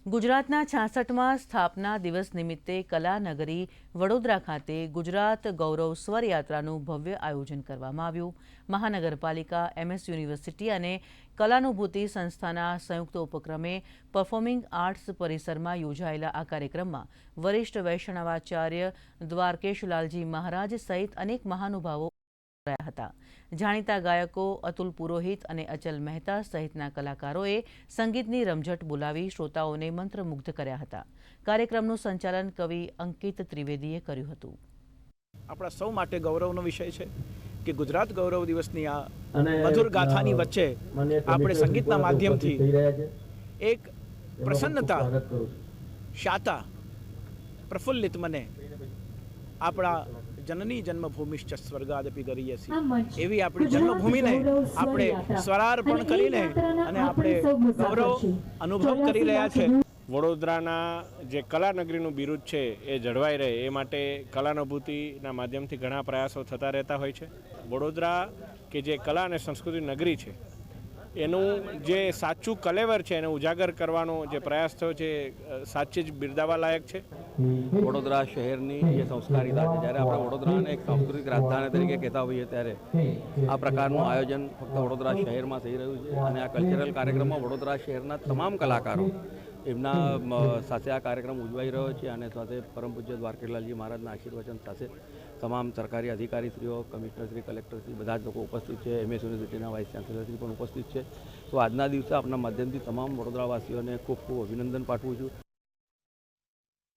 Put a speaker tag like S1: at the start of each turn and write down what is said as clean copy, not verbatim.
S1: ગુજરાતના 66મા સ્થાપના દિવસ નિમિત્તે કલાનગરી વડોદરા ખાતે ગુજરાત ગૌરવ સ્વર યાત્રાનું ભવ્ય આયોજન કરવામાં આવ્યું। મહાનગરપાલિકા, MS યુનિવર્સિટી અને કલાનુભૂતિ સંસ્થાના સંયુક્ત ઉપક્રમે પરફોર્મિંગ આર્ટ્સ પરિસરમાં યોજાયેલા આ કાર્યક્રમમાં વરિષ્ઠ વૈષ્ણવાચાર્ય દ્વારકેશલાલજી મહારાજ સહિત અનેક મહાનુભાવો રહ્યા હતા। જાણીતા ગાયકો અતુલ પુરોહિત અને અચલ મહેતા સહિતના કલાકારોએ સંગીતની રમઝટ બોલાવી શ્રોતાઓને મંત્રમુગ્ધ કર્યા હતા। કાર્યક્રમનું સંચાલન કવિ અંકિત ત્રિવેદીએ કર્યું હતું।
S2: આપણા સૌ માટે ગૌરવનો વિષય છે કે ગુજરાત ગૌરવ દિવસની આ મધુર ગાથાની વચ્ચે આપણે સંગીતના માધ્યમથી એક પ્રસન્નતા, શાતા, પ્રફુલ્લિત મને આપણા જનની જન્મભૂમિશ્ચ સ્વર્ગાદપી ગરીયસી એવી આપણી જન્મભૂમિને આપણે સ્વરાર્પણ કરીને અને આપણે ગૌરવ અનુભવ કરી રહ્યા છે।
S3: વડોદરાના જે કલાનગરીનું બિરુદ છે એ જળવાઈ રહે એ માટે કલાનુભૂતિના માધ્યમથી ઘણા પ્રયાસો થતા રહેતા હોય છે। વડોદરા કે જે કલા અને સંસ્કૃતિ નગરી છે એનું જે સાચું કલેવર છે એને ઉજાગર કરવાનો જે પ્રયાસ થયો છે સાચે જ બિરદાવા લાયક છે।
S4: વડોદરા શહેરની જે સંસ્કારિતા છે, જ્યારે આપણે વડોદરાને એક સાંસ્કૃતિક રાજધાની તરીકે કહેતા હોઈએ ત્યારે આ પ્રકારનું આયોજન ફક્ત વડોદરા શહેરમાં થઈ રહ્યું છે અને આ કલ્ચરલ કાર્યક્રમમાં વડોદરા શહેરના તમામ કલાકારો એમના સાથે આ કાર્યક્રમ ઉજવાઈ રહ્યો છે અને સાથે પરમ પૂજ્ય દ્વારકેશલાલજી મહારાજના આશીર્વચન સાથે તમામ સરકારી અધિકારીશ્રીઓ, કમિશનરશ્રી, કલેક્ટરશ્રી બધા જ લોકો ઉપસ્થિત છે। MS યુનિવર્સિટીના વાઇસ ચાન્સેલરશ્રી પણ ઉપસ્થિત છે। તો આજના દિવસે આપના માધ્યમથી તમામ વડોદરાવાસીઓને ખૂબ ખૂબ અભિનંદન પાઠવું છું।